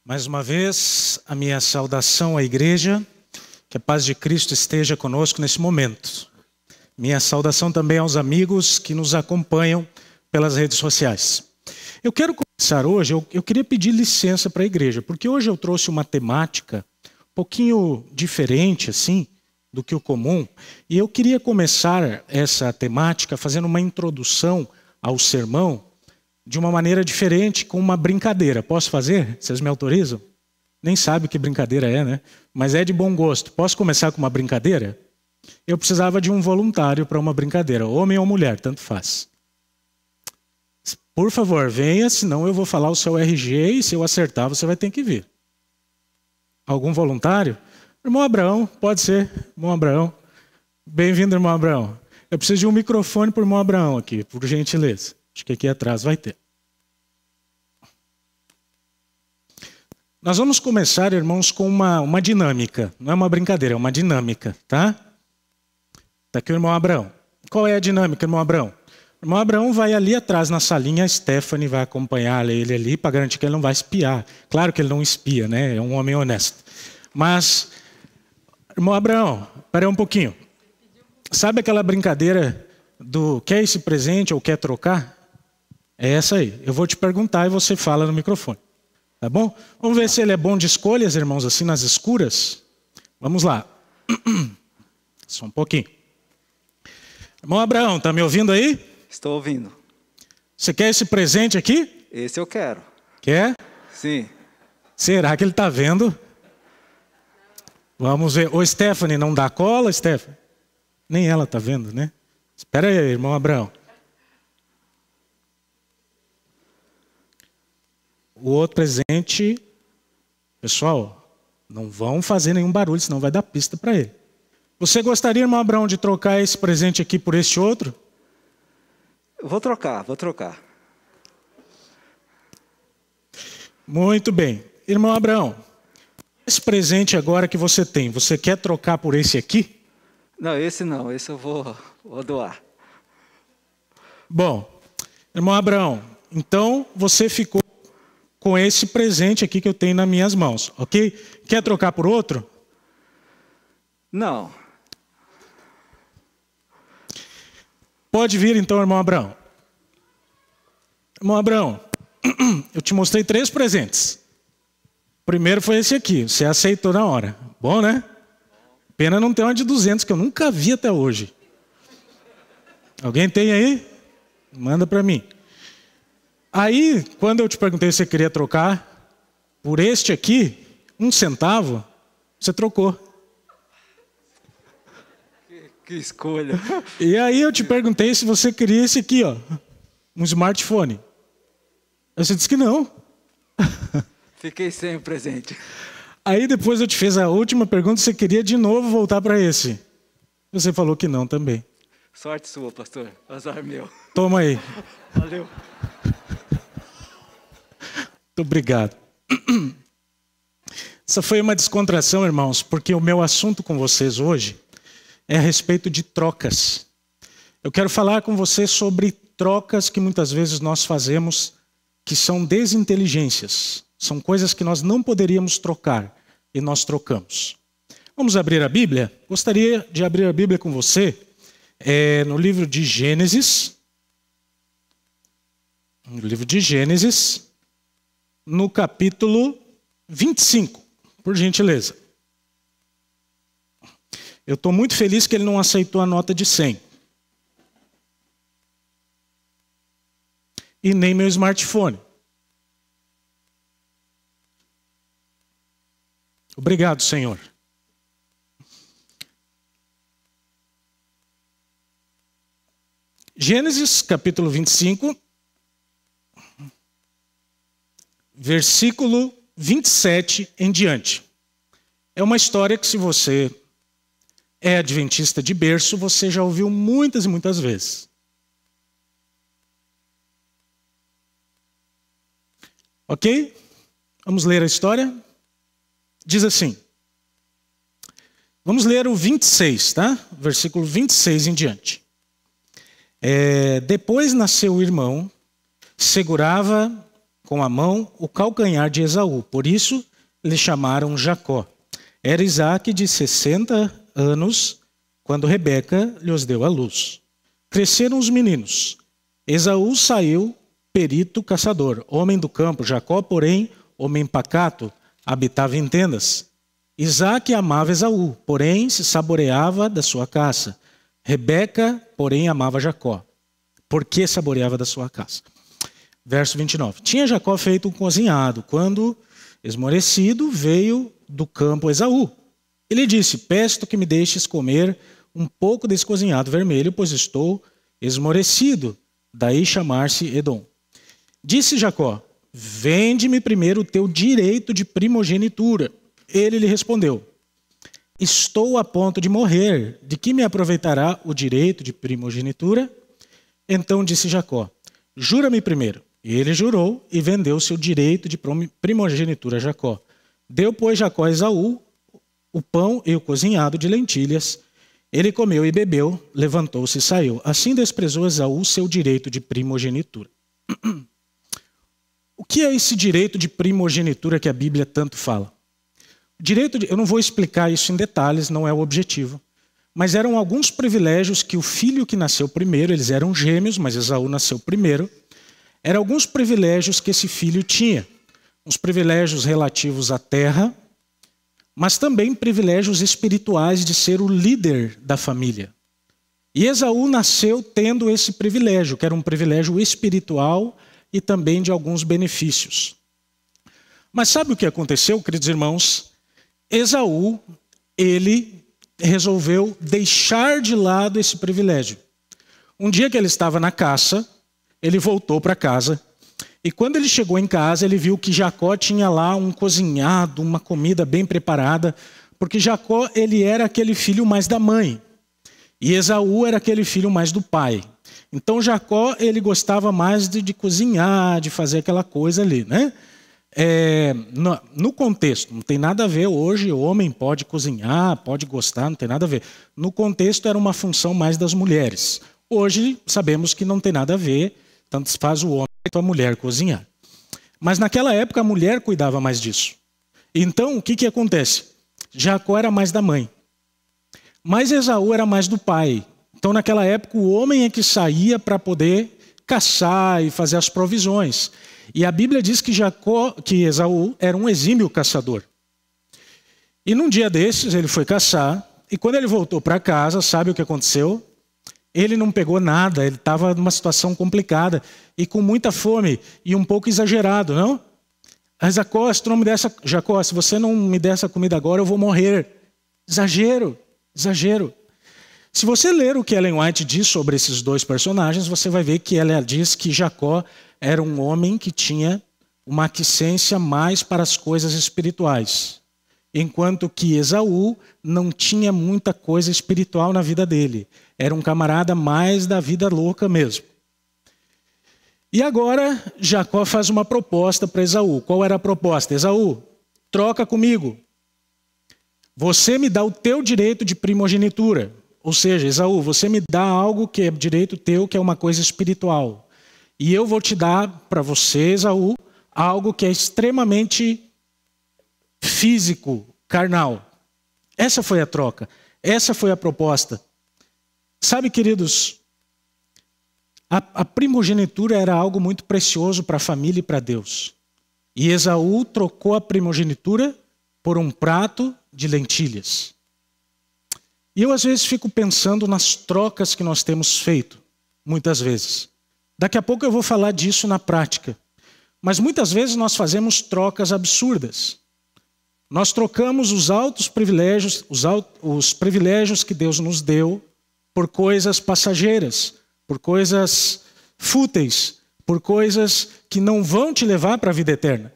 Mais uma vez, a minha saudação à igreja, que a paz de Cristo esteja conosco nesse momento. Minha saudação também aos amigos que nos acompanham pelas redes sociais. Eu quero começar hoje, eu queria pedir licença para a igreja, porque hoje eu trouxe uma temática um pouquinho diferente, assim, do que o comum, e eu queria começar essa temática fazendo uma introdução ao sermão, de uma maneira diferente, com uma brincadeira. Posso fazer? Vocês me autorizam? Nem sabe que brincadeira é, né? Mas é de bom gosto. Posso começar com uma brincadeira? Eu precisava de um voluntário para uma brincadeira. Homem ou mulher, tanto faz. Por favor, venha, senão eu vou falar o seu RG e se eu acertar, você vai ter que vir. Algum voluntário? Irmão Abraão, pode ser. Irmão Abraão. Bem-vindo, irmão Abraão. Eu preciso de um microfone para o irmão Abraão aqui, por gentileza. Acho que aqui atrás vai ter. Nós vamos começar, irmãos, com uma dinâmica. Não é uma brincadeira, é uma dinâmica, tá? Está aqui o irmão Abraão. Qual é a dinâmica, irmão Abraão? O irmão Abraão vai ali atrás na salinha, a Stephanie vai acompanhar ele ali para garantir que ele não vai espiar. Claro que ele não espia, né? É um homem honesto. Mas, irmão Abraão, espera aí um pouquinho. Sabe aquela brincadeira do quer esse presente ou quer trocar? É essa aí. Eu vou te perguntar e você fala no microfone. Tá bom? Vamos ver se ele é bom de escolhas, irmãos, assim nas escuras. Vamos lá. Só um pouquinho. Irmão Abraão, tá me ouvindo aí? Estou ouvindo. Você quer esse presente aqui? Esse eu quero. Quer? Sim. Será que ele tá vendo? Vamos ver. Ô, Stephanie, não dá cola, Stephanie? Nem ela tá vendo, né? Espera aí, irmão Abraão. O outro presente, pessoal, não vão fazer nenhum barulho, senão vai dar pista para ele. Você gostaria, irmão Abraão, de trocar esse presente aqui por este outro? Vou trocar. Muito bem. Irmão Abraão, esse presente agora que você tem, você quer trocar por esse aqui? Não, esse eu vou doar. Bom, irmão Abraão, então você ficou com esse presente aqui que eu tenho nas minhas mãos, ok? Quer trocar por outro? Não. Pode vir então, irmão Abraão. Irmão Abraão, eu te mostrei 3 presentes. O primeiro foi esse aqui, você aceitou na hora. Bom, né? Pena não ter uma de 200, que eu nunca vi até hoje. Alguém tem aí? Manda para mim. Aí, quando eu te perguntei se você queria trocar por este aqui, 1 centavo, você trocou. Que escolha. E aí eu te perguntei se você queria esse aqui, ó, um smartphone. Você disse que não. Fiquei sem o presente. Aí depois eu te fiz a última pergunta, você queria de novo voltar para esse. Você falou que não também. Sorte sua, pastor. Azar meu. Toma aí. Valeu. Muito obrigado. Essa foi uma descontração, irmãos, porque o meu assunto com vocês hoje é a respeito de trocas. Eu quero falar com vocês sobre trocas que muitas vezes nós fazemos, que são desinteligências. São coisas que nós não poderíamos trocar e nós trocamos. Vamos abrir a Bíblia? Gostaria de abrir a Bíblia com você no livro de Gênesis. No livro de Gênesis, no capítulo 25, por gentileza. Eu estou muito feliz que ele não aceitou a nota de 100. E nem meu smartphone. Obrigado, Senhor. Gênesis, capítulo 25, versículo 27 em diante. É uma história que, se você é adventista de berço, você já ouviu muitas e muitas vezes. Ok? Vamos ler a história? Diz assim. Vamos ler o 26, tá? Versículo 26 em diante. Depois nasceu o irmão, segurava com a mão o calcanhar de Esaú. Por isso lhe chamaram Jacó. Era Isaque de 60 anos quando Rebeca lhes deu à luz. Cresceram os meninos. Esaú saiu perito caçador, homem do campo. Jacó, porém, homem pacato, habitava em tendas. Isaque amava Esaú, porém se saboreava da sua caça. Rebeca, porém, amava Jacó, porque saboreava da sua caça. Verso 29. Tinha Jacó feito um cozinhado, quando, esmorecido, veio do campo Esaú. Ele disse: peço que me deixes comer um pouco desse cozinhado vermelho, pois estou esmorecido. Daí chamar-se Edom. Disse Jacó: vende-me primeiro o teu direito de primogenitura. Ele lhe respondeu: estou a ponto de morrer, de que me aproveitará o direito de primogenitura? Então disse Jacó: jura-me primeiro. Ele jurou e vendeu seu direito de primogenitura a Jacó. Deu, pois, Jacó a Esaú o pão e o cozinhado de lentilhas. Ele comeu e bebeu, levantou-se e saiu. Assim desprezou Esaú seu direito de primogenitura. O que é esse direito de primogenitura que a Bíblia tanto fala? Eu não vou explicar isso em detalhes, não é o objetivo. Mas eram alguns privilégios que o filho que nasceu primeiro, eles eram gêmeos, mas Esaú nasceu primeiro. Eram alguns privilégios que esse filho tinha. Uns privilégios relativos à terra, mas também privilégios espirituais de ser o líder da família. E Esaú nasceu tendo esse privilégio, que era um privilégio espiritual e também de alguns benefícios. Mas sabe o que aconteceu, queridos irmãos? Esaú, ele resolveu deixar de lado esse privilégio. Um dia que ele estava na caça, ele voltou para casa, e quando ele chegou em casa, ele viu que Jacó tinha lá um cozinhado, uma comida bem preparada, porque Jacó, ele era aquele filho mais da mãe, e Esaú era aquele filho mais do pai. Então Jacó, ele gostava mais de cozinhar, de fazer aquela coisa ali, né? No contexto, não tem nada a ver hoje, o homem pode cozinhar, pode gostar, não tem nada a ver. No contexto era uma função mais das mulheres. Hoje sabemos que não tem nada a ver, tanto faz o homem quanto a mulher cozinhar. Mas naquela época a mulher cuidava mais disso. Então o que acontece? Jacó era mais da mãe, mas Esaú era mais do pai. Então naquela época o homem é que saía para poder caçar e fazer as provisões. E a Bíblia diz que Esaú era um exímio caçador. E num dia desses ele foi caçar, e quando ele voltou para casa, sabe o que aconteceu? Ele não pegou nada, ele estava numa situação complicada e com muita fome e um pouco exagerado, não? Mas Jacó, se você não me der essa comida agora, eu vou morrer. Exagero, exagero. Se você ler o que Ellen White diz sobre esses dois personagens, você vai ver que ela diz que Jacó era um homem que tinha uma aquiescência mais para as coisas espirituais, enquanto que Esaú não tinha muita coisa espiritual na vida dele. Era um camarada mais da vida louca mesmo. E agora Jacó faz uma proposta para Esaú. Qual era a proposta? Esaú, troca comigo. Você me dá o teu direito de primogenitura. Ou seja, Esaú, você me dá algo que é direito teu, que é uma coisa espiritual. E eu vou te dar para você, Esaú, algo que é extremamente físico, carnal. Essa foi a troca. Essa foi a proposta. Sabe, queridos, a primogenitura era algo muito precioso para a família e para Deus. E Esaú trocou a primogenitura por um prato de lentilhas. E eu às vezes fico pensando nas trocas que nós temos feito, muitas vezes. Daqui a pouco eu vou falar disso na prática. Mas muitas vezes nós fazemos trocas absurdas. Nós trocamos os altos privilégios, os privilégios que Deus nos deu por coisas passageiras, por coisas fúteis, por coisas que não vão te levar para a vida eterna.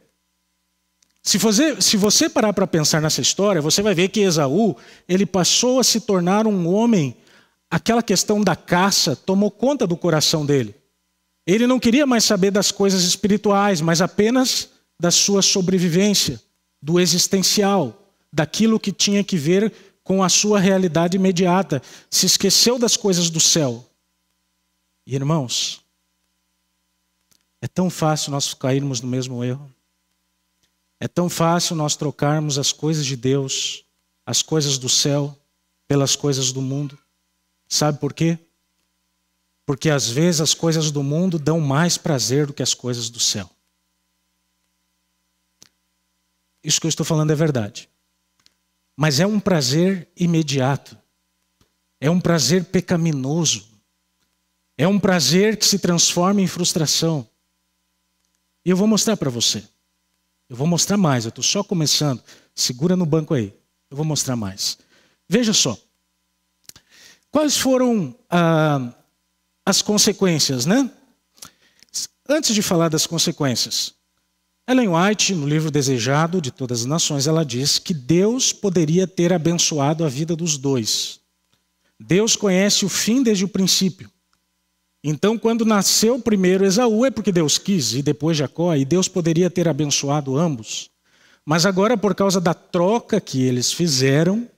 Se você parar para pensar nessa história, você vai ver que Esaú, ele passou a se tornar um homem, aquela questão da caça tomou conta do coração dele. Ele não queria mais saber das coisas espirituais, mas apenas da sua sobrevivência, do existencial, daquilo que tinha que ver com a sua realidade imediata. Se esqueceu das coisas do céu. E, irmãos, É tão fácil nós cairmos no mesmo erro. É tão fácil nós trocarmos as coisas de Deus, as coisas do céu, pelas coisas do mundo. Sabe por quê? Porque às vezes as coisas do mundo dão mais prazer do que as coisas do céu. Isso que eu estou falando é verdade. Mas é um prazer imediato. É um prazer pecaminoso. É um prazer que se transforma em frustração. E eu vou mostrar para você. Eu vou mostrar mais. Eu estou só começando. Segura no banco aí. Eu vou mostrar mais. Veja só. Quais foram as consequências, né? Antes de falar das consequências, Ellen White, no livro Desejado de Todas as Nações, ela diz que Deus poderia ter abençoado a vida dos dois. Deus conhece o fim desde o princípio. Então, quando nasceu primeiro Esaú, é porque Deus quis, e depois Jacó, e Deus poderia ter abençoado ambos. Mas agora, por causa da troca que eles fizeram,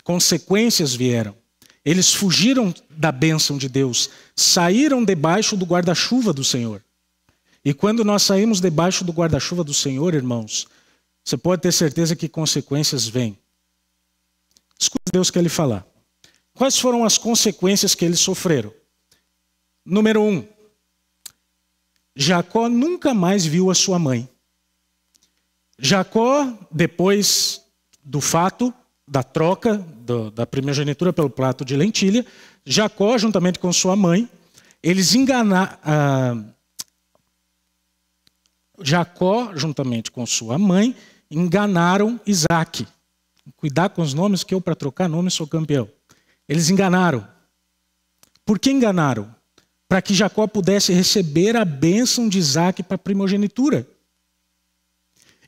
consequências vieram. Eles fugiram da bênção de Deus, saíram debaixo do guarda-chuva do Senhor. E quando nós saímos debaixo do guarda-chuva do Senhor, irmãos, você pode ter certeza que consequências vêm. Escuta Deus que ele falar. Quais foram as consequências que eles sofreram? Número 1. Jacó nunca mais viu a sua mãe. Jacó, depois do fato da troca da primogenitura pelo prato de lentilha, Jacó, juntamente com sua mãe, eles Jacó, juntamente com sua mãe, enganaram Isaac. Cuidar com os nomes, que eu, para trocar nomes, sou campeão. Eles enganaram. Por que enganaram? Para que Jacó pudesse receber a bênção de Isaac para a primogenitura.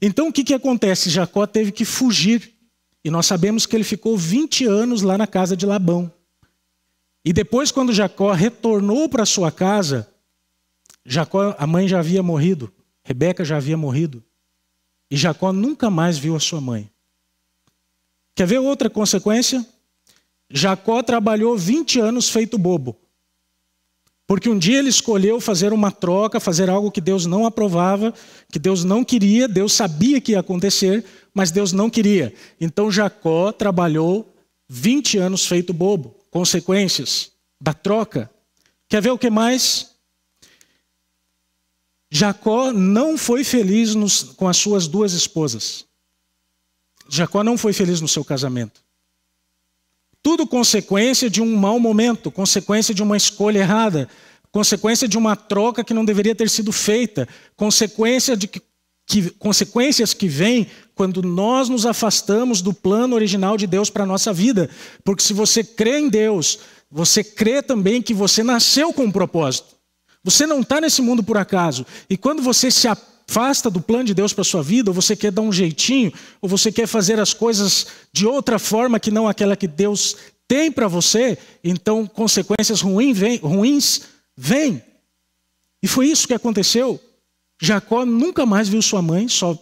Então o que acontece? Jacó teve que fugir. E nós sabemos que ele ficou 20 anos lá na casa de Labão. E depois, quando Jacó retornou para sua casa, a mãe já havia morrido. Rebeca já havia morrido. E Jacó nunca mais viu a sua mãe. Quer ver outra consequência? Jacó trabalhou 20 anos feito bobo. Porque um dia ele escolheu fazer uma troca, fazer algo que Deus não aprovava, que Deus não queria, Deus sabia que ia acontecer, mas Deus não queria. Então Jacó trabalhou 20 anos feito bobo. Consequências da troca. Quer ver o que mais? Jacó não foi feliz com as suas duas esposas. Jacó não foi feliz no seu casamento. Tudo consequência de um mau momento, consequência de uma escolha errada, consequência de uma troca que não deveria ter sido feita, consequências que vêm quando nós nos afastamos do plano original de Deus para a nossa vida. Porque se você crê em Deus, você crê também que você nasceu com um propósito. Você não está nesse mundo por acaso. E quando você se afasta do plano de Deus para a sua vida, ou você quer dar um jeitinho, ou você quer fazer as coisas de outra forma que não aquela que Deus tem para você, então consequências ruins vêm. E foi isso que aconteceu. Jacó nunca mais viu sua mãe, só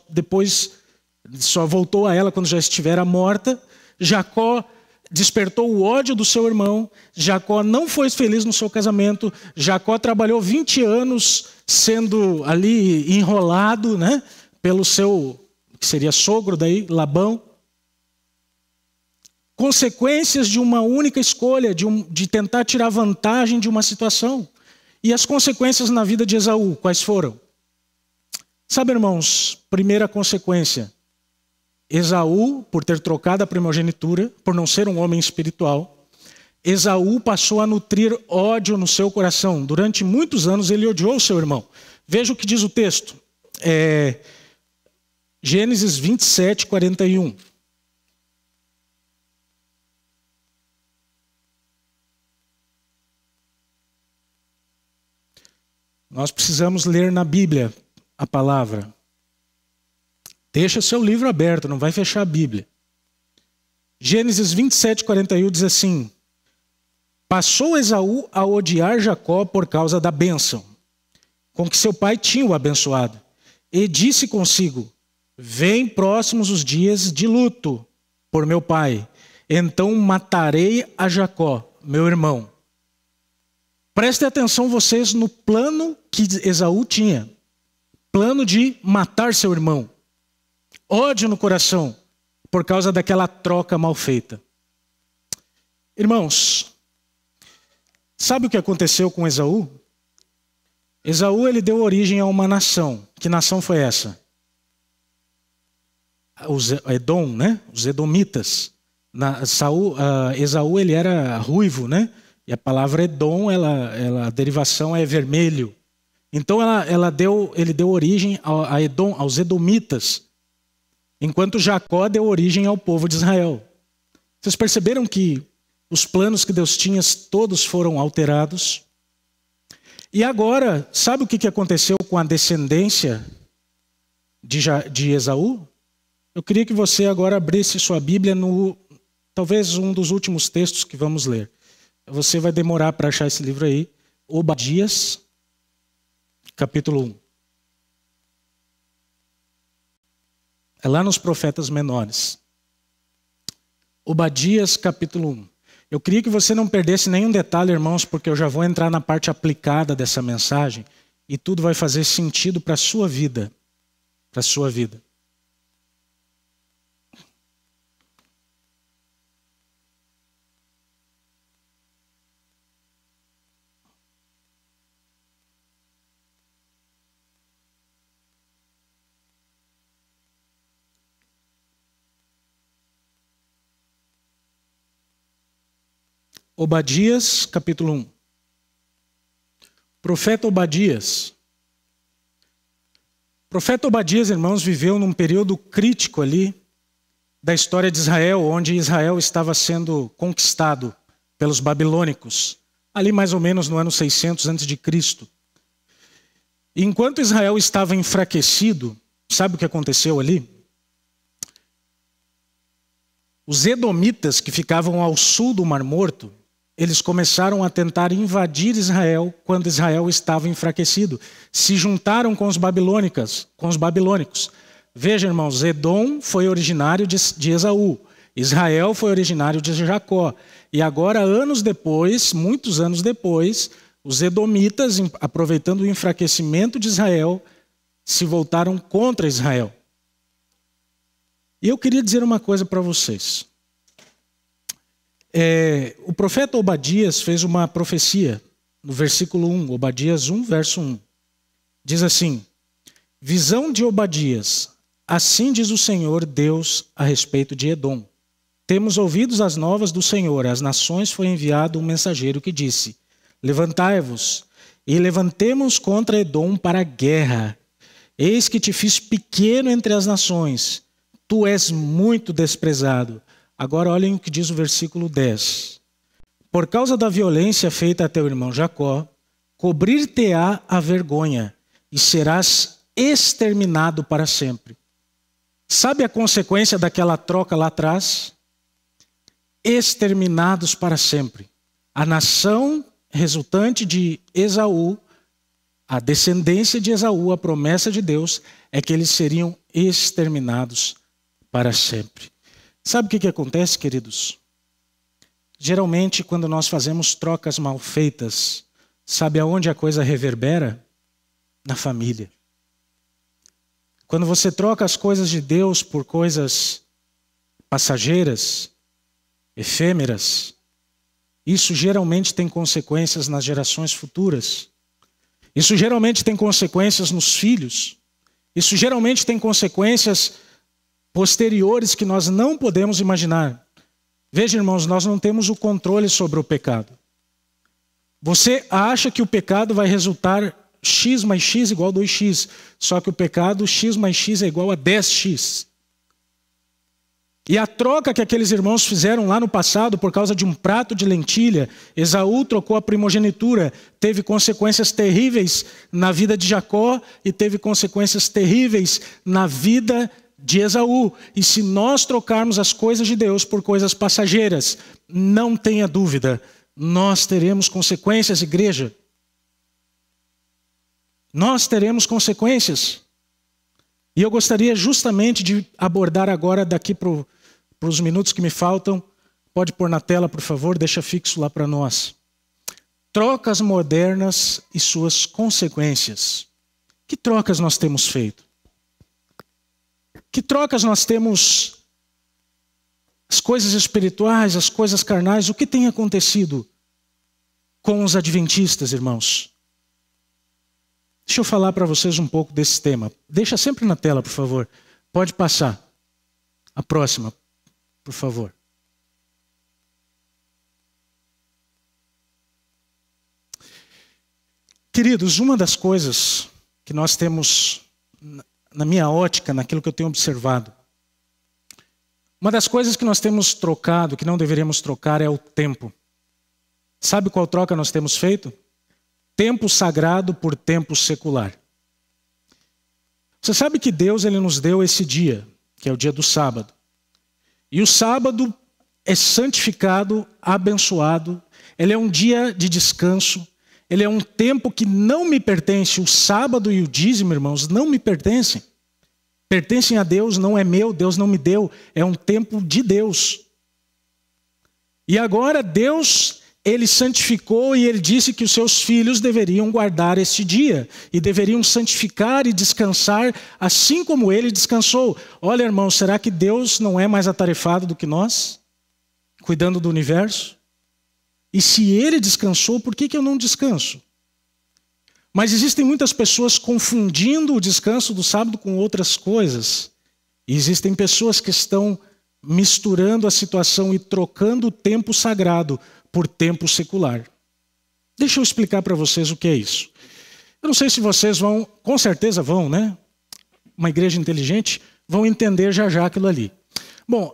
voltou a ela quando já estivera morta. Jacó despertou o ódio do seu irmão. Jacó não foi feliz no seu casamento. Jacó trabalhou 20 anos sendo ali enrolado, né, pelo seu, que seria sogro daí, Labão. Consequências de uma única escolha, de tentar tirar vantagem de uma situação. E as consequências na vida de Esaú, quais foram? Sabe, irmãos, primeira consequência, Esaú, por ter trocado a primogenitura, por não ser um homem espiritual, Esaú passou a nutrir ódio no seu coração. Durante muitos anos ele odiou o seu irmão. Veja o que diz o texto. Gênesis 27, 41. Nós precisamos ler na Bíblia a palavra. Deixa seu livro aberto, não vai fechar a Bíblia. Gênesis 27, 41 diz assim: passou Esaú a odiar Jacó por causa da bênção com que seu pai tinha o abençoado. E disse consigo: vem próximos os dias de luto por meu pai. Então matarei a Jacó, meu irmão. Prestem atenção vocês no plano que Esaú tinha. plano de matar seu irmão. Ódio no coração por causa daquela troca mal feita. Irmãos, sabe o que aconteceu com Esaú? Esaú, ele deu origem a uma nação. Que nação foi essa? Os Edom, né? Os Edomitas. Esaú, ele era ruivo, né? E a palavra Edom, a derivação é vermelho. Então ele deu origem a Edom, aos Edomitas, enquanto Jacó deu origem ao povo de Israel. Vocês perceberam que os planos que Deus tinha, todos foram alterados? E agora, sabe o que aconteceu com a descendência de Esaú? Eu queria que você agora abrisse sua Bíblia no, talvez um dos últimos textos que vamos ler. Você vai demorar para achar esse livro aí. Obadias, capítulo 1. É lá nos profetas menores. Obadias, capítulo 1. Eu queria que você não perdesse nenhum detalhe, irmãos, porque eu já vou entrar na parte aplicada dessa mensagem e tudo vai fazer sentido para a sua vida. Para a sua vida. Obadias, capítulo 1. Profeta Obadias. Profeta Obadias, irmãos, viveu num período crítico ali da história de Israel, onde Israel estava sendo conquistado pelos babilônicos, ali mais ou menos no ano 600 a.C. E enquanto Israel estava enfraquecido, sabe o que aconteceu ali? Os edomitas, que ficavam ao sul do Mar Morto, eles começaram a tentar invadir Israel quando Israel estava enfraquecido. Se juntaram com os babilônicos. Veja, irmãos, Edom foi originário de Esaú. Israel foi originário de Jacó. E agora, anos depois, muitos anos depois, os edomitas, aproveitando o enfraquecimento de Israel, se voltaram contra Israel. E eu queria dizer uma coisa para vocês. O profeta Obadias fez uma profecia no versículo 1, Obadias 1, verso 1. Diz assim: visão de Obadias, assim diz o Senhor Deus a respeito de Edom. Temos ouvido as novas do Senhor, às nações foi enviado um mensageiro que disse: levantai-vos e levantemos contra Edom para a guerra. Eis que te fiz pequeno entre as nações, tu és muito desprezado. Agora olhem o que diz o versículo 10. Por causa da violência feita a teu irmão Jacó, cobrir-te-á a vergonha e serás exterminado para sempre. Sabe a consequência daquela troca lá atrás? Exterminados para sempre. A nação resultante de Esaú, a descendência de Esaú, a promessa de Deus, é que eles seriam exterminados para sempre. Sabe o que acontece, queridos? Geralmente, quando nós fazemos trocas mal feitas, sabe aonde a coisa reverbera? Na família. Quando você troca as coisas de Deus por coisas passageiras, efêmeras, isso geralmente tem consequências nas gerações futuras. Isso geralmente tem consequências nos filhos. Isso geralmente tem consequências posteriores que nós não podemos imaginar. Veja, irmãos, nós não temos o controle sobre o pecado. Você acha que o pecado vai resultar x mais x igual a 2x, só que o pecado x mais x é igual a 10x. E a troca que aqueles irmãos fizeram lá no passado por causa de um prato de lentilha, Esaú trocou a primogenitura, teve consequências terríveis na vida de Jacó e teve consequências terríveis na vida de Esaú. E se nós trocarmos as coisas de Deus por coisas passageiras, não tenha dúvida, nós teremos consequências, igreja. Nós teremos consequências. E eu gostaria justamente de abordar agora, daqui para os minutos que me faltam, pode pôr na tela, por favor, deixa fixo lá para nós. Trocas modernas e suas consequências. Que trocas nós temos feito? Que trocas nós temos? As coisas espirituais, as coisas carnais, o que tem acontecido com os adventistas, irmãos? Deixa eu falar para vocês um pouco desse tema. Deixa sempre na tela, por favor. Pode passar. A próxima, por favor. Queridos, uma das coisas que nós temos, na minha ótica, naquilo que eu tenho observado, uma das coisas que nós temos trocado, que não deveríamos trocar, é o tempo. Sabe qual troca nós temos feito? Tempo sagrado por tempo secular. Você sabe que Deus ele nos deu esse dia, que é o dia do sábado. E o sábado é santificado, abençoado. Ele é um dia de descanso. Ele é um tempo que não me pertence. O sábado e o dízimo, irmãos, não me pertencem. Pertencem a Deus, não é meu, Deus não me deu. É um tempo de Deus. E agora Deus, ele santificou e ele disse que os seus filhos deveriam guardar este dia. E deveriam santificar e descansar assim como ele descansou. Olha, irmãos, será que Deus não é mais atarefado do que nós? Cuidando do universo? E se ele descansou, por que eu não descanso? Mas existem muitas pessoas confundindo o descanso do sábado com outras coisas. E existem pessoas que estão misturando a situação e trocando o tempo sagrado por tempo secular. Deixa eu explicar para vocês o que é isso. Eu não sei se vocês vão, com certeza vão, né? Uma igreja inteligente, vão entender já já aquilo ali. Bom,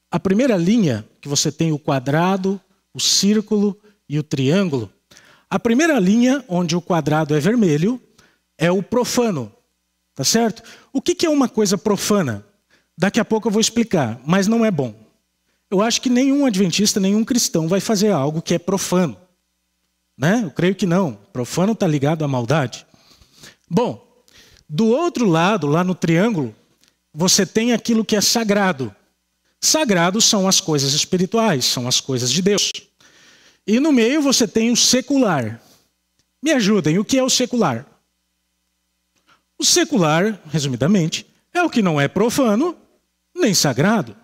a primeira linha, que você tem o quadrado, o círculo e o triângulo. A primeira linha, onde o quadrado é vermelho, é o profano. Tá certo? O que é uma coisa profana? Daqui a pouco eu vou explicar, mas não é bom. Eu acho que nenhum adventista, nenhum cristão vai fazer algo que é profano. Né? Eu creio que não. Profano está ligado à maldade. Bom, do outro lado, lá no triângulo, você tem aquilo que é sagrado. Sagrado são as coisas espirituais, são as coisas de Deus. E no meio você tem o secular. Me ajudem, o que é o secular? O secular, resumidamente, é o que não é profano nem sagrado.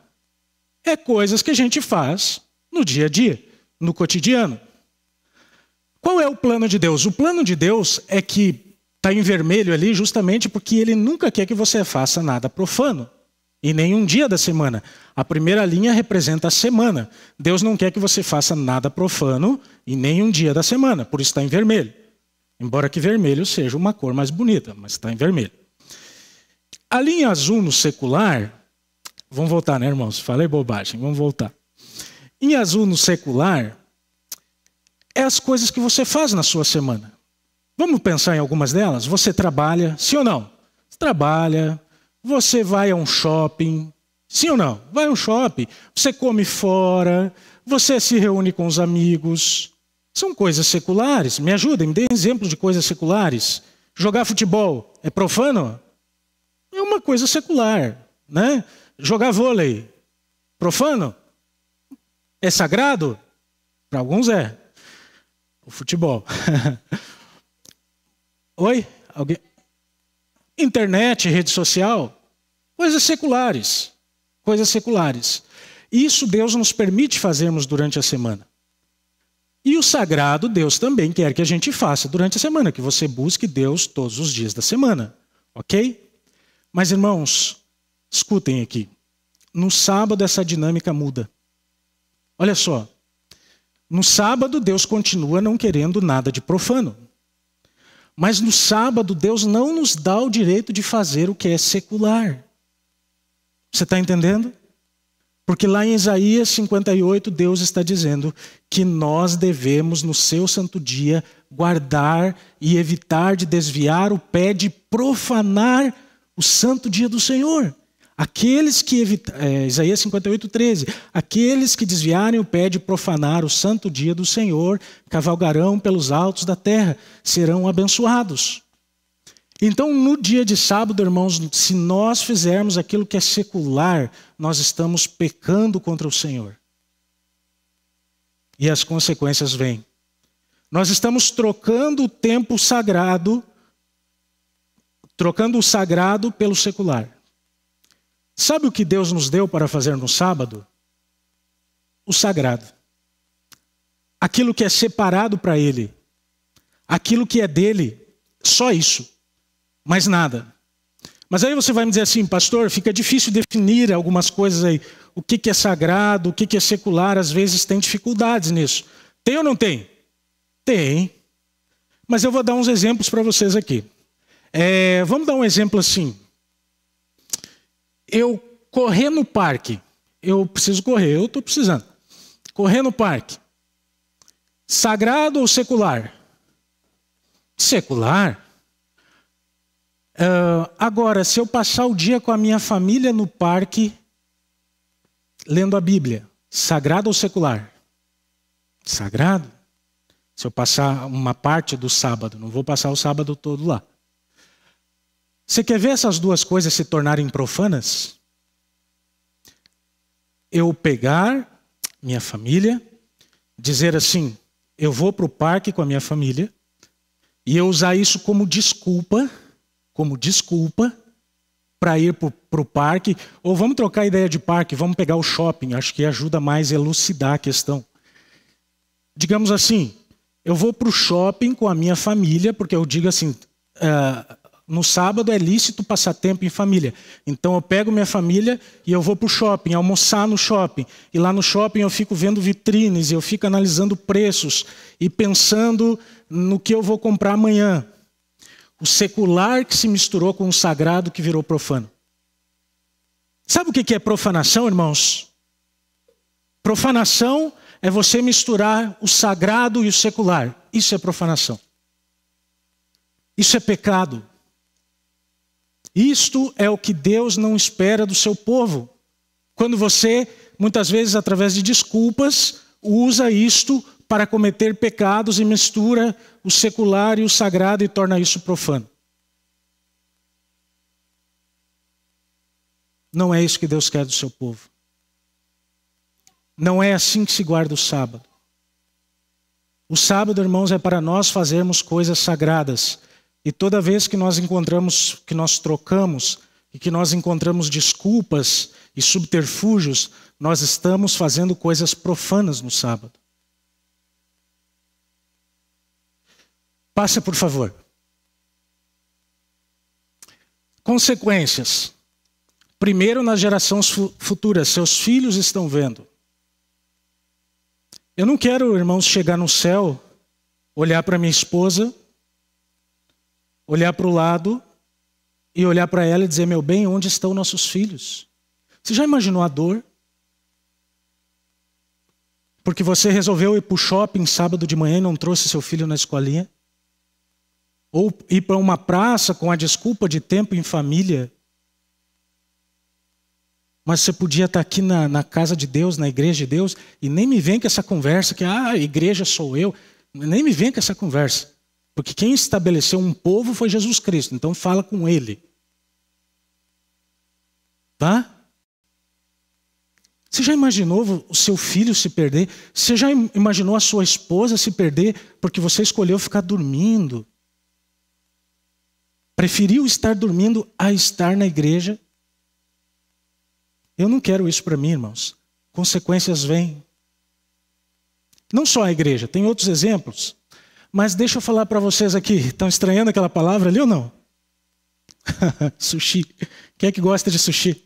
É coisas que a gente faz no dia a dia, no cotidiano. Qual é o plano de Deus? O plano de Deus é que está em vermelho ali justamente porque ele nunca quer que você faça nada profano. E nem um dia da semana. A primeira linha representa a semana. Deus não quer que você faça nada profano e nem um dia da semana. Por isso está em vermelho. Embora que vermelho seja uma cor mais bonita, mas está em vermelho. A linha azul no secular... Vamos voltar, né, irmãos? Falei bobagem, vamos voltar. Em azul no secular, é as coisas que você faz na sua semana. Vamos pensar em algumas delas? Você trabalha, sim ou não? Você trabalha... Você vai a um shopping, sim ou não? Vai a um shopping, você come fora, você se reúne com os amigos. São coisas seculares. Me ajudem, me deem exemplos de coisas seculares. Jogar futebol é profano? É uma coisa secular, né? Jogar vôlei, profano? É sagrado? Para alguns é. O futebol. Oi? Alguém? Internet, rede social, coisas seculares. Coisas seculares. Isso Deus nos permite fazermos durante a semana. E o sagrado Deus também quer que a gente faça durante a semana, que você busque Deus todos os dias da semana. Ok? Mas irmãos, escutem aqui. No sábado essa dinâmica muda. Olha só. No sábado Deus continua não querendo nada de profano. Mas no sábado, Deus não nos dá o direito de fazer o que é secular. Você está entendendo? Porque lá em Isaías 58, Deus está dizendo que nós devemos, no seu santo dia, guardar e evitar de desviar o pé de profanar o santo dia do Senhor. Aqueles que Isaías 58, 13. Aqueles que desviarem o pé de profanar o santo dia do Senhor, cavalgarão pelos altos da terra, serão abençoados. Então, no dia de sábado, irmãos, se nós fizermos aquilo que é secular, nós estamos pecando contra o Senhor. E as consequências vêm. Nós estamos trocando o tempo sagrado trocando o sagrado pelo secular. Sabe o que Deus nos deu para fazer no sábado? O sagrado. Aquilo que é separado para Ele. Aquilo que é dele. Só isso. Mais nada. Mas aí você vai me dizer assim, pastor, fica difícil definir algumas coisas aí. O que é sagrado, o que é secular, às vezes tem dificuldades nisso. Tem ou não tem? Tem. Mas eu vou dar uns exemplos para vocês aqui. Vamos dar um exemplo assim. Eu correr no parque. Eu preciso correr, eu estou precisando. Correr no parque. Sagrado ou secular? Secular. Agora, se eu passar o dia com a minha família no parque, lendo a Bíblia, sagrado ou secular? Sagrado. Se eu passar uma parte do sábado, não vou passar o sábado todo lá. Você quer ver essas duas coisas se tornarem profanas? Eu pegar minha família, dizer assim, eu vou para o parque com a minha família, e eu usar isso como desculpa para ir para o parque, ou vamos trocar a ideia de parque, vamos pegar o shopping, acho que ajuda mais a elucidar a questão. Digamos assim, eu vou para o shopping com a minha família, porque eu digo assim, no sábado é lícito passar tempo em família. Então eu pego minha família e eu vou para o shopping, almoçar no shopping. E lá no shopping eu fico vendo vitrines, eu fico analisando preços e pensando no que eu vou comprar amanhã. O secular que se misturou com o sagrado que virou profano. Sabe o que é profanação, irmãos? Profanação é você misturar o sagrado e o secular. Isso é profanação. Isso é pecado. Isto é o que Deus não espera do seu povo. Quando você, muitas vezes através de desculpas, usa isto para cometer pecados e mistura o secular e o sagrado e torna isso profano. Não é isso que Deus quer do seu povo. Não é assim que se guarda o sábado. O sábado, irmãos, é para nós fazermos coisas sagradas. E toda vez que nós encontramos, que nós trocamos e que nós encontramos desculpas e subterfúgios, nós estamos fazendo coisas profanas no sábado. Passa, por favor. Consequências. Primeiro, nas gerações futuras, seus filhos estão vendo. Eu não quero, irmãos, chegar no céu, olhar para minha esposa, olhar para o lado e olhar para ela e dizer, meu bem, onde estão nossos filhos? Você já imaginou a dor? Porque você resolveu ir para o shopping sábado de manhã e não trouxe seu filho na escolinha? Ou ir para uma praça com a desculpa de tempo em família? Mas você podia estar aqui na casa de Deus, na igreja de Deus, e nem me vem com essa conversa que a igreja sou eu. Nem me vem com essa conversa. Porque quem estabeleceu um povo foi Jesus Cristo. Então fala com Ele. Tá? Você já imaginou o seu filho se perder? Você já imaginou a sua esposa se perder porque você escolheu ficar dormindo? Preferiu estar dormindo a estar na igreja? Eu não quero isso para mim, irmãos. Consequências vêm. Não só a igreja, tem outros exemplos. Mas deixa eu falar para vocês aqui. Estão estranhando aquela palavra ali ou não? Sushi. Quem é que gosta de sushi?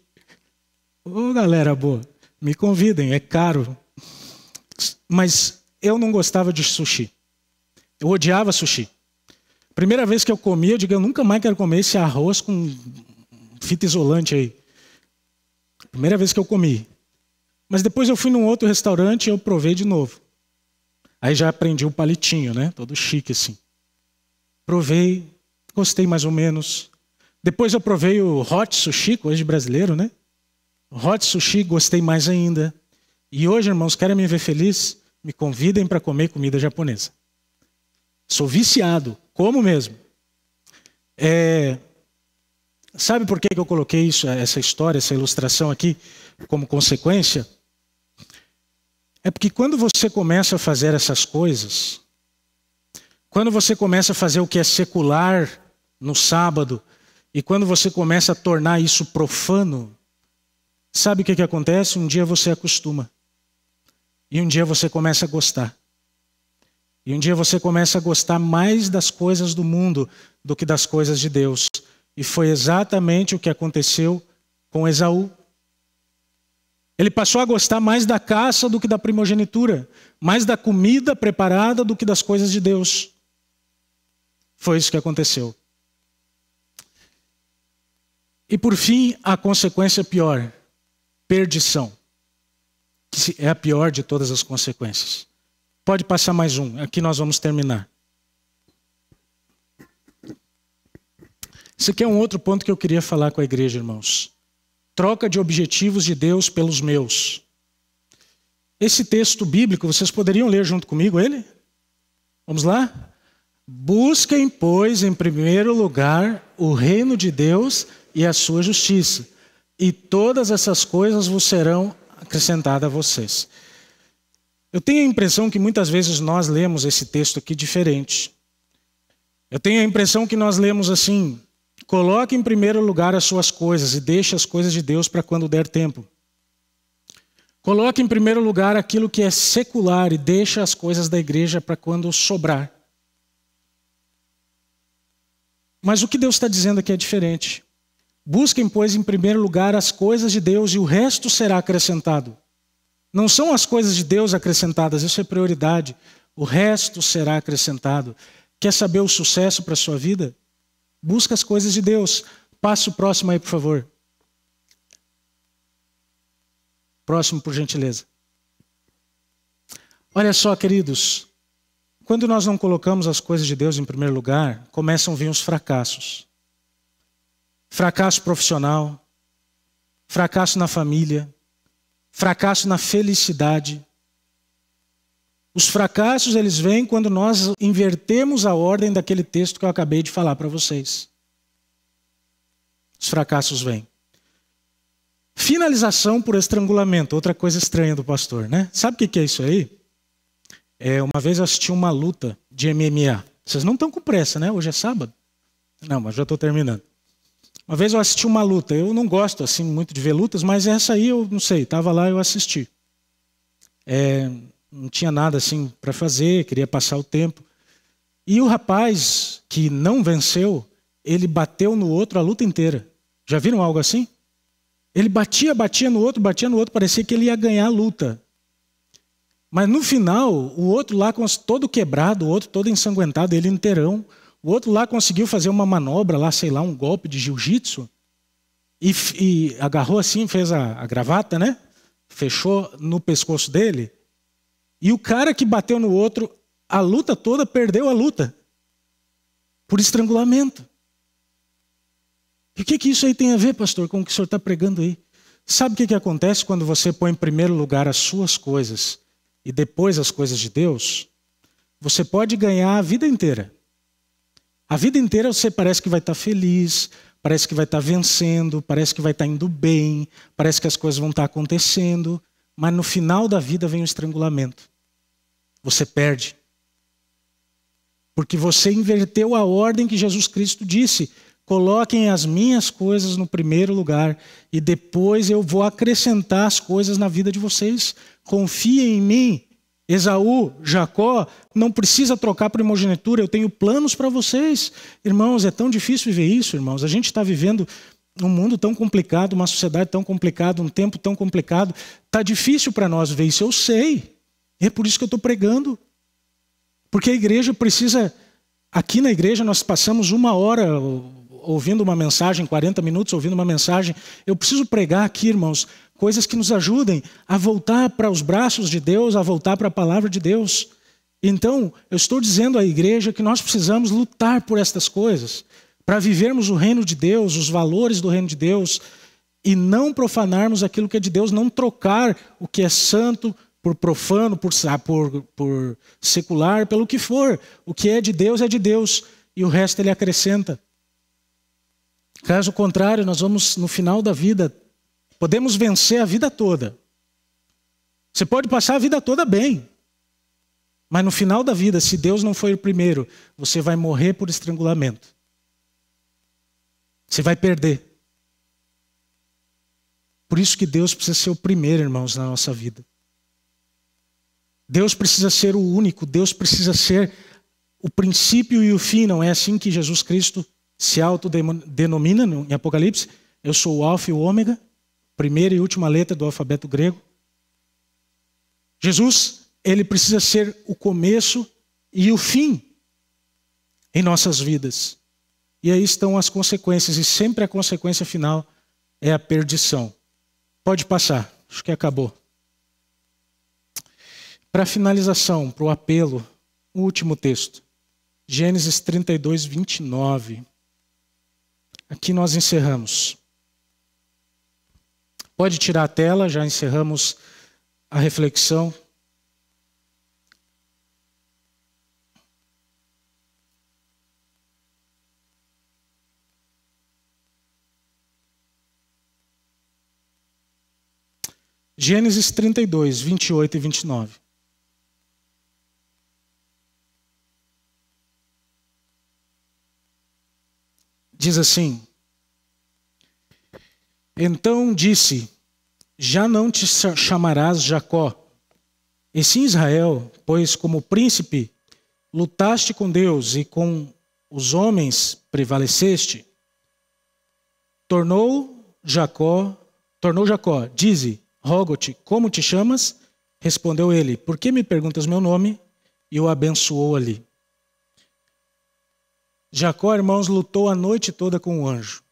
Ô, galera boa, me convidem, é caro. Mas eu não gostava de sushi. Eu odiava sushi. Primeira vez que eu comi, eu digo, eu nunca mais quero comer esse arroz com fita isolante aí. Primeira vez que eu comi. Mas depois eu fui num outro restaurante e eu provei de novo. Aí já aprendi o palitinho, né? Todo chique assim. Provei, gostei mais ou menos. Depois eu provei o hot sushi, coisa de brasileiro, né? O hot sushi, gostei mais ainda. E hoje, irmãos, querem me ver feliz? Me convidem para comer comida japonesa. Sou viciado, como mesmo. Sabe por que eu coloquei isso, essa história, essa ilustração aqui, como consequência? É porque quando você começa a fazer essas coisas, quando você começa a fazer o que é secular no sábado, E quando você começa a tornar isso profano, sabe o que acontece? Um dia você acostuma. E um dia você começa a gostar. E um dia você começa a gostar mais das coisas do mundo do que das coisas de Deus. E foi exatamente o que aconteceu com Esaú. Ele passou a gostar mais da caça do que da primogenitura, mais da comida preparada do que das coisas de Deus. Foi isso que aconteceu. E por fim, a consequência pior, perdição, que é a pior de todas as consequências. Pode passar mais um, aqui nós vamos terminar. Esse aqui é um outro ponto que eu queria falar com a igreja, irmãos. Troca de objetivos de Deus pelos meus. Esse texto bíblico, vocês poderiam ler junto comigo ele? Vamos lá? Busquem, pois, em primeiro lugar o reino de Deus e a sua justiça, e todas essas coisas vos serão acrescentadas a vocês. Eu tenho a impressão que muitas vezes nós lemos esse texto aqui diferente. Eu tenho a impressão que nós lemos assim: coloque em primeiro lugar as suas coisas e deixe as coisas de Deus para quando der tempo. Coloque em primeiro lugar aquilo que é secular e deixe as coisas da igreja para quando sobrar. Mas o que Deus está dizendo aqui é diferente. Busquem, pois, em primeiro lugar as coisas de Deus e o resto será acrescentado. Não são as coisas de Deus acrescentadas, isso é prioridade. O resto será acrescentado. Quer saber o sucesso para a sua vida? Busca as coisas de Deus. Passa o próximo aí, por favor. Próximo, por gentileza. Olha só, queridos. Quando nós não colocamos as coisas de Deus em primeiro lugar, começam a vir os fracassos. Fracasso profissional, fracasso na família, fracasso na felicidade. Os fracassos, eles vêm quando nós invertemos a ordem daquele texto que eu acabei de falar para vocês. Os fracassos vêm. Finalização por estrangulamento, outra coisa estranha do pastor, né? Sabe o que é isso aí? Uma vez eu assisti uma luta de MMA. Vocês não estão com pressa, né? Hoje é sábado. Não, mas já estou terminando. Uma vez eu assisti uma luta. Eu não gosto assim muito de ver lutas, mas essa aí eu não sei. Estava lá e eu assisti. Não tinha nada assim para fazer, queria passar o tempo. E o rapaz que não venceu, ele bateu no outro a luta inteira. Já viram algo assim? Ele batia no outro, parecia que ele ia ganhar a luta. Mas no final, o outro lá todo quebrado, o outro todo ensanguentado, ele inteirão. O outro lá conseguiu fazer uma manobra lá, sei lá, um golpe de jiu-jitsu. E agarrou assim, fez a gravata, né? Fechou no pescoço dele. E o cara que bateu no outro, a luta toda, perdeu a luta. Por estrangulamento. E o que isso aí tem a ver, pastor, com o que o senhor está pregando aí? Sabe o que acontece quando você põe em primeiro lugar as suas coisas e depois as coisas de Deus? Você pode ganhar a vida inteira. A vida inteira você parece que vai estar feliz, parece que vai estar vencendo, parece que vai estar indo bem, parece que as coisas vão estar acontecendo, mas no final da vida vem o estrangulamento. Você perde. Porque você inverteu a ordem que Jesus Cristo disse: coloquem as minhas coisas no primeiro lugar e depois eu vou acrescentar as coisas na vida de vocês. Confiem em mim. Esaú, Jacó, não precisa trocar primogenitura, eu tenho planos para vocês. Irmãos, é tão difícil viver isso, irmãos. A gente está vivendo um mundo tão complicado, uma sociedade tão complicada, um tempo tão complicado. Está difícil para nós ver isso, eu sei. É por isso que eu estou pregando. Porque a igreja precisa... Aqui na igreja nós passamos 1 hora ouvindo uma mensagem, 40 minutos ouvindo uma mensagem. Eu preciso pregar aqui, irmãos, coisas que nos ajudem a voltar para os braços de Deus, a voltar para a palavra de Deus. Então, eu estou dizendo à igreja que nós precisamos lutar por estas coisas, para vivermos o reino de Deus, os valores do reino de Deus, e não profanarmos aquilo que é de Deus, não trocar o que é santo por profano, por secular, pelo que for. O que é de Deus, e o resto ele acrescenta. Caso contrário, nós vamos, no final da vida, podemos vencer a vida toda. Você pode passar a vida toda bem. Mas no final da vida, se Deus não for o primeiro, você vai morrer por estrangulamento. Você vai perder. Por isso que Deus precisa ser o primeiro, irmãos, na nossa vida. Deus precisa ser o único, Deus precisa ser o princípio e o fim. Não é assim que Jesus Cristo se autodenomina em Apocalipse? Eu sou o alfa e o ômega, primeira e última letra do alfabeto grego. Jesus, ele precisa ser o começo e o fim em nossas vidas. E aí estão as consequências, e sempre a consequência final é a perdição. Pode passar, acho que acabou. Para finalização, para o apelo, o último texto. Gênesis 32, 29. Aqui nós encerramos. Pode tirar a tela, já encerramos a reflexão. Gênesis 32, 28 e 29. Diz assim: Então disse, já não te chamarás Jacó, e sim Israel, pois como príncipe lutaste com Deus e com os homens prevaleceste. Tornou Jacó, dize, rogo-te, como te chamas? Respondeu ele, por que me perguntas meu nome? E o abençoou ali. Jacó, irmãos, lutou a noite toda com o anjo.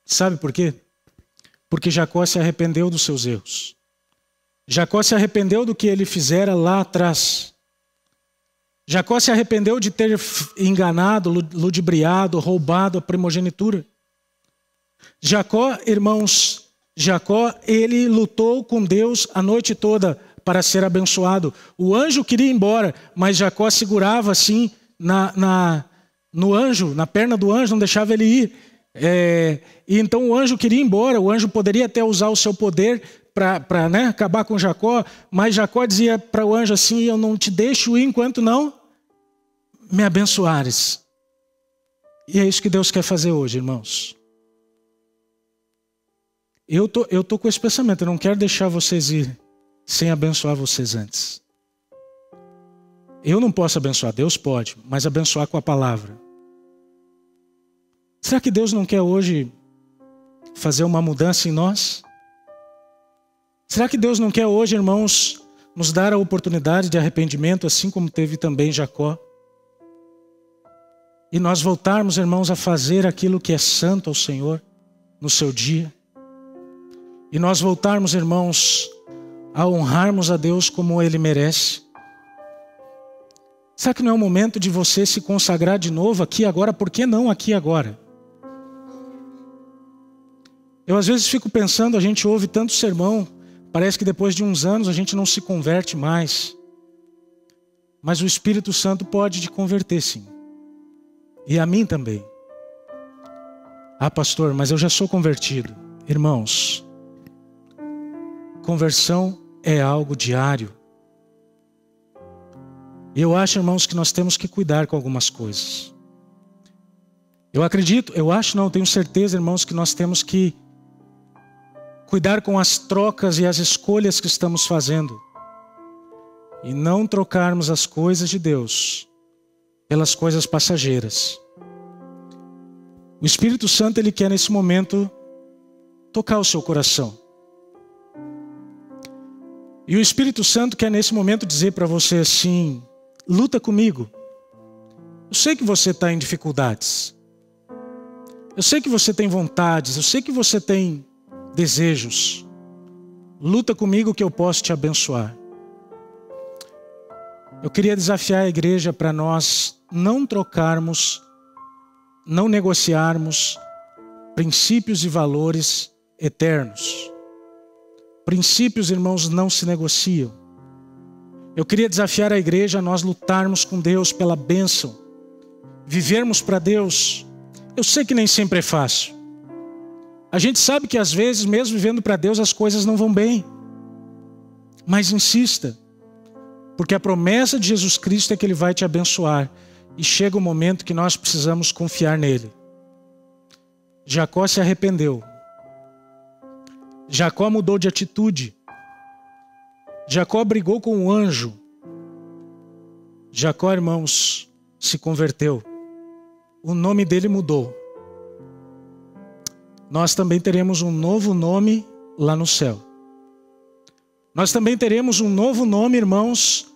Sabe por quê? Porque Jacó se arrependeu dos seus erros. Jacó se arrependeu do que ele fizera lá atrás. Jacó se arrependeu de ter enganado, ludibriado, roubado a primogenitura. Jacó, irmãos, ele lutou com Deus a noite toda para ser abençoado. O anjo queria ir embora, mas Jacó segurava assim no anjo, na perna do anjo, não deixava ele ir. E então o anjo queria ir embora, o anjo poderia até usar o seu poder para acabar com Jacó, mas Jacó dizia para o anjo assim, eu não te deixo ir enquanto não me abençoares. E é isso que Deus quer fazer hoje, irmãos. Eu tô com esse pensamento, eu não quero deixar vocês ir sem abençoar vocês antes. Eu não posso abençoar, Deus pode, mas abençoar com a palavra. Será que Deus não quer hoje fazer uma mudança em nós? Será que Deus não quer hoje, irmãos, nos dar a oportunidade de arrependimento, assim como teve também Jacó? E nós voltarmos, irmãos, a fazer aquilo que é santo ao Senhor no seu dia? E nós voltarmos, irmãos, a honrarmos a Deus como Ele merece? Será que não é o momento de você se consagrar de novo aqui agora? Por que não aqui agora? Eu às vezes fico pensando, a gente ouve tanto sermão, parece que depois de uns anos a gente não se converte mais. Mas o Espírito Santo pode te converter, sim. E a mim também. Ah, pastor, mas eu já sou convertido. Irmãos, conversão é algo diário. E eu acho, irmãos, que nós temos que cuidar com algumas coisas. Tenho certeza, irmãos, que nós temos que cuidar com as trocas e as escolhas que estamos fazendo. E não trocarmos as coisas de Deus pelas coisas passageiras. O Espírito Santo, Ele quer nesse momento tocar o seu coração. E o Espírito Santo quer nesse momento dizer para você assim, luta comigo. Eu sei que você está em dificuldades. Eu sei que você tem vontades. Eu sei que você tem desejos. Luta comigo que eu posso te abençoar. Eu queria desafiar a igreja para nós não trocarmos, não negociarmos princípios e valores eternos. Princípios, irmãos, não se negociam. Eu queria desafiar a igreja a nós lutarmos com Deus pela bênção. Vivermos para Deus. Eu sei que nem sempre é fácil. A gente sabe que às vezes, mesmo vivendo para Deus, as coisas não vão bem. Mas insista. Porque a promessa de Jesus Cristo é que Ele vai te abençoar. E chega o momento que nós precisamos confiar nele. Jacó se arrependeu. Jacó mudou de atitude. Jacó brigou com o anjo. Jacó, irmãos, se converteu. O nome dele mudou. Nós também teremos um novo nome lá no céu. Nós também teremos um novo nome, irmãos,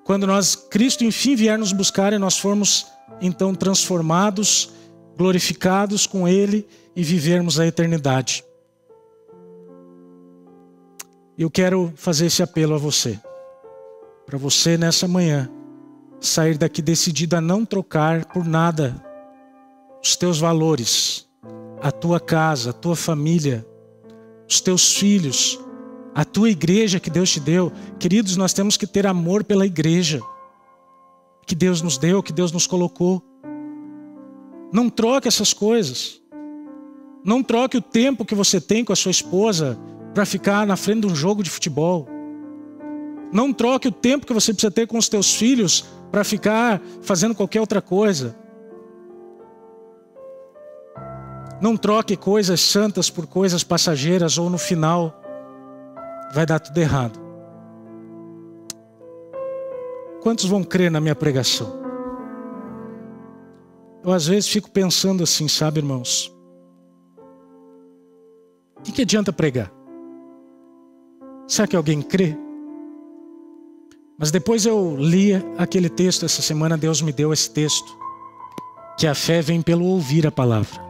quando Cristo enfim vier nos buscar e nós formos então transformados, glorificados com Ele e vivermos a eternidade. Eu quero fazer esse apelo a você. Para você nessa manhã, sair daqui decidido a não trocar por nada os teus valores, a tua casa, a tua família, os teus filhos, a tua igreja que Deus te deu. Queridos, nós temos que ter amor pela igreja que Deus nos deu, que Deus nos colocou. Não troque essas coisas. Não troque o tempo que você tem com a sua esposa para ficar na frente de um jogo de futebol. Não troque o tempo que você precisa ter com os teus filhos para ficar fazendo qualquer outra coisa. Não troque coisas santas por coisas passageiras, ou no final vai dar tudo errado. Quantos vão crer na minha pregação? Eu às vezes fico pensando assim, sabe, irmãos? O que adianta pregar? Será que alguém crê? Mas depois eu li aquele texto essa semana, Deus me deu esse texto, que a fé vem pelo ouvir a palavra.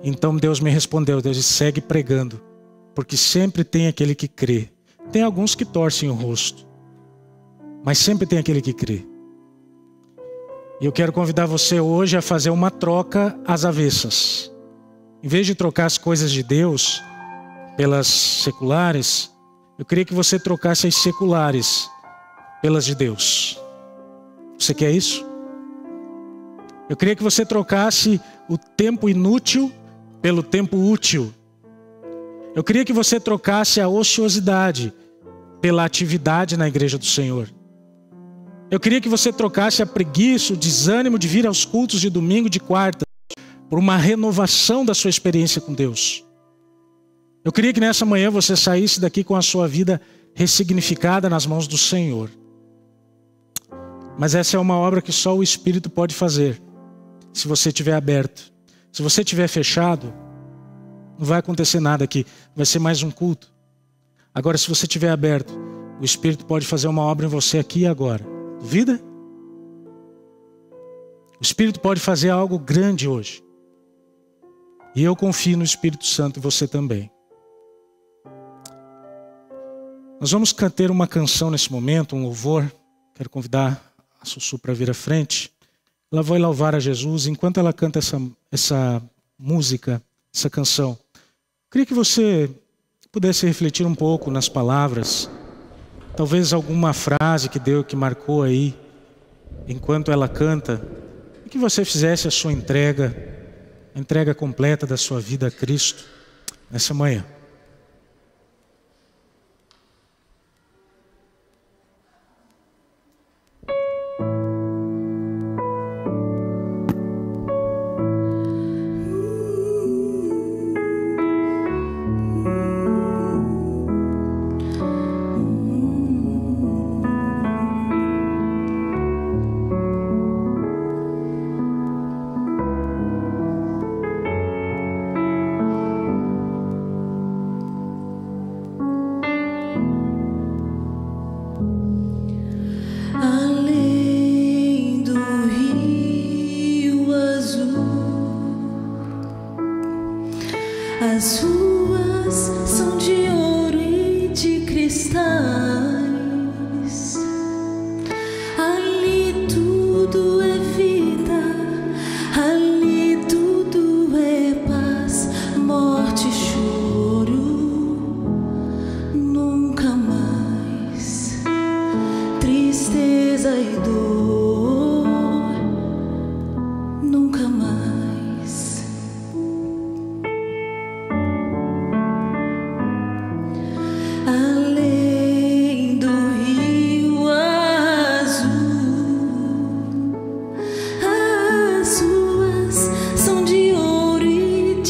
Então Deus me respondeu, Deus disse, segue pregando, porque sempre tem aquele que crê. Tem alguns que torcem o rosto, mas sempre tem aquele que crê. E eu quero convidar você hoje a fazer uma troca às avessas. Em vez de trocar as coisas de Deus pelas seculares, eu queria que você trocasse as seculares pelas de Deus. Você quer isso? Eu queria que você trocasse o tempo inútil pelo tempo útil. Eu queria que você trocasse a ociosidade pela atividade na igreja do Senhor. Eu queria que você trocasse a preguiça, o desânimo de vir aos cultos de domingo, de quarta, por uma renovação da sua experiência com Deus. Eu queria que nessa manhã você saísse daqui com a sua vida ressignificada nas mãos do Senhor. Mas essa é uma obra que só o Espírito pode fazer, se você estiver aberto. Se você estiver fechado, não vai acontecer nada aqui, vai ser mais um culto. Agora, se você estiver aberto, o Espírito pode fazer uma obra em você aqui e agora. Duvida? O Espírito pode fazer algo grande hoje. E eu confio no Espírito Santo e você também. Nós vamos cantar uma canção nesse momento, um louvor. Quero convidar a Sussu para vir à frente. Ela vai louvar a Jesus. Enquanto ela canta essa música, essa canção, queria que você pudesse refletir um pouco nas palavras. Talvez alguma frase que marcou aí, enquanto ela canta. E que você fizesse a sua entrega, a entrega completa da sua vida a Cristo nessa manhã. As ruas são de ouro e de cristais. Ali tudo é vida, ali tudo é paz, morte e choro, nunca mais. Tristeza e dor, nunca mais. Além do rio azul, as ruas são de ouro e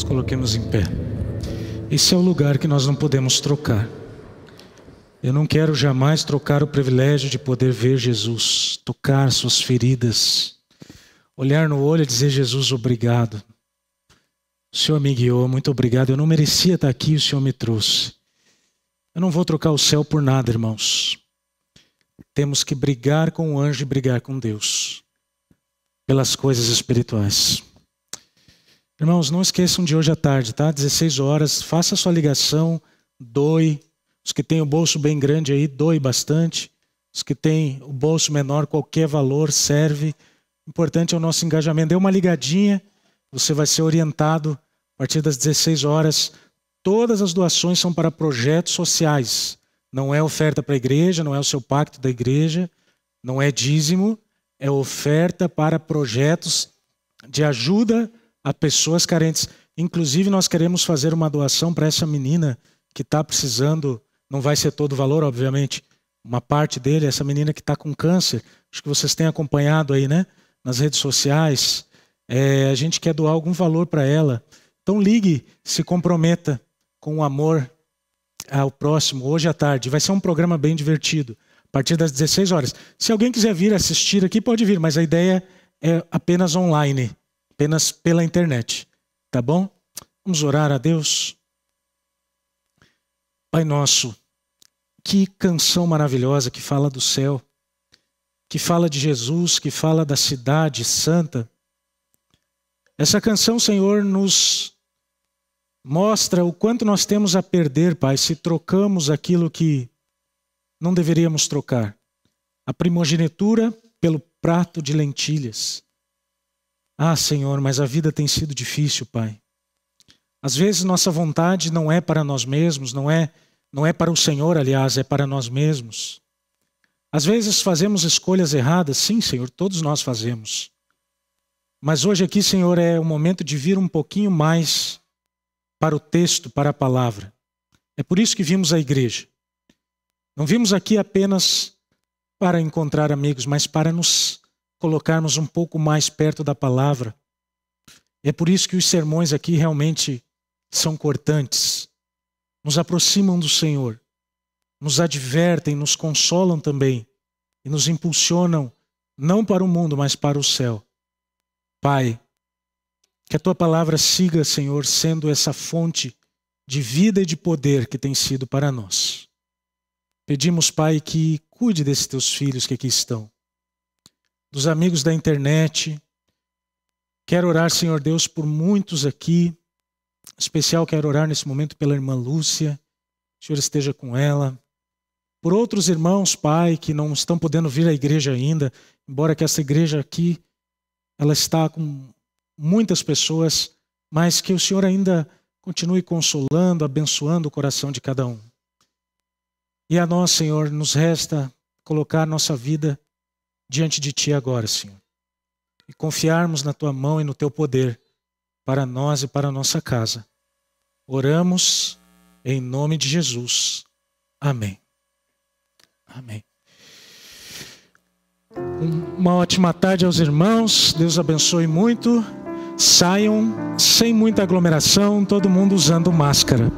Coloquemos em pé. Esse é o lugar que nós não podemos trocar. Eu não quero jamais trocar o privilégio de poder ver Jesus, tocar suas feridas, olhar no olho e dizer: Jesus, obrigado. O Senhor me guiou, muito obrigado. Eu não merecia estar aqui, o Senhor me trouxe. Eu não vou trocar o céu por nada, irmãos. Temos que brigar com o anjo e brigar com Deus pelas coisas espirituais. Irmãos, não esqueçam de hoje à tarde, tá? 16 horas, faça a sua ligação, doe. Os que têm o bolso bem grande aí, doe bastante. Os que têm o bolso menor, qualquer valor serve. O importante é o nosso engajamento. Dê uma ligadinha, você vai ser orientado a partir das 16 horas. Todas as doações são para projetos sociais. Não é oferta para a igreja, não é o seu pacto da igreja, não é dízimo, é oferta para projetos de ajuda a pessoas carentes. Inclusive, nós queremos fazer uma doação para essa menina que está precisando, não vai ser todo o valor, obviamente, uma parte dele, essa menina que está com câncer. Acho que vocês têm acompanhado aí, né? Nas redes sociais. A gente quer doar algum valor para ela. Então ligue, se comprometa com o amor ao próximo, hoje à tarde. Vai ser um programa bem divertido, a partir das 16 horas. Se alguém quiser vir assistir aqui, pode vir, mas a ideia é apenas online. Apenas pela internet, tá bom? Vamos orar a Deus. Pai nosso, que canção maravilhosa que fala do céu, que fala de Jesus, que fala da cidade santa. Essa canção, Senhor, nos mostra o quanto nós temos a perder, Pai, se trocamos aquilo que não deveríamos trocar. A primogenitura pelo prato de lentilhas. Ah, Senhor, mas a vida tem sido difícil, Pai. Às vezes nossa vontade não é para nós mesmos, não é para o Senhor, aliás, é para nós mesmos. Às vezes fazemos escolhas erradas, sim, Senhor, todos nós fazemos. Mas hoje aqui, Senhor, é o momento de vir um pouquinho mais para o texto, para a palavra. É por isso que vimos à igreja. Não vimos aqui apenas para encontrar amigos, mas para nos colocarmos um pouco mais perto da palavra. É por isso que os sermões aqui realmente são cortantes. Nos aproximam do Senhor. Nos advertem, nos consolam também. E nos impulsionam não para o mundo, mas para o céu. Pai, que a Tua palavra siga, Senhor, sendo essa fonte de vida e de poder que tem sido para nós. Pedimos, Pai, que cuide desses Teus filhos que aqui estão, dos amigos da internet. Quero orar, Senhor Deus, por muitos aqui. Em especial quero orar nesse momento pela irmã Lúcia. O Senhor esteja com ela. Por outros irmãos, Pai, que não estão podendo vir à igreja ainda, embora que essa igreja aqui, ela está com muitas pessoas, mas que o Senhor ainda continue consolando, abençoando o coração de cada um. E a nós, Senhor, nos resta colocar a nossa vida diante de Ti agora, Senhor. E confiarmos na Tua mão e no Teu poder para nós e para a nossa casa. Oramos em nome de Jesus. Amém. Amém. Uma ótima tarde aos irmãos. Deus abençoe muito. Saiam sem muita aglomeração, todo mundo usando máscara.